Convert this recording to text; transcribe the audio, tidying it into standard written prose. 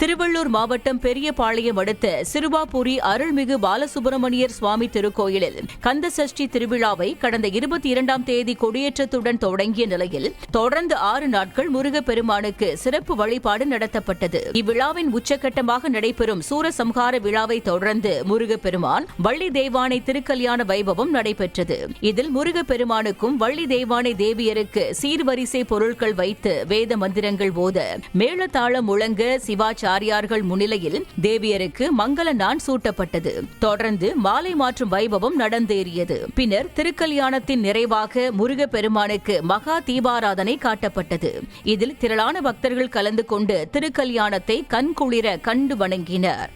திருவள்ளூர் மாவட்டம் பெரியபாளையம் அடுத்த சிறுவாபுரி அருள்மிகு பாலசுப்பிரமணியர் சுவாமி திருக்கோயிலில் கந்த சஷ்டி திருவிழாவை கடந்த 22ஆம் தேதி கொடியேற்றத்துடன் தொடங்கிய நிலையில் தொடர்ந்து 6 நாட்கள் முருகப்பெருமானுக்கு சிறப்பு வழிபாடு நடத்தப்பட்டது. இவ்விழாவின் உச்சகட்டமாக நடைபெறும் சூரசம்ஹார விழாவை தொடர்ந்து முருகப்பெருமான் வள்ளி தெய்வானை திருக்கல்யாண வைபவம் நடைபெற்றது. இதில் முருகப்பெருமானுக்கும் வள்ளி தெய்வானை தேவியருக்கு சீர்வரிசை பொருட்கள் வைத்து வேத மந்திரங்கள் ஓத மேளதாளம் முழங்க சிவாச்சாரியார்கள் முன்னிலையில் தேவியருக்கு மங்கள நான் சூட்டப்பட்டது. தொடர்ந்து மாலை மாற்றும் வைபவம் நடந்தேறியது. பின்னர் திருக்கல்யாணத்தின் நிறைவாக முருகப்பெருமானுக்கு மகா தீபாராதனை காட்டப்பட்டது. இதில் திரளான பக்தர்கள் கலந்து கொண்டு திருக்கல்யாணத்தை கண்குளிர கண்டு வணங்கினர்.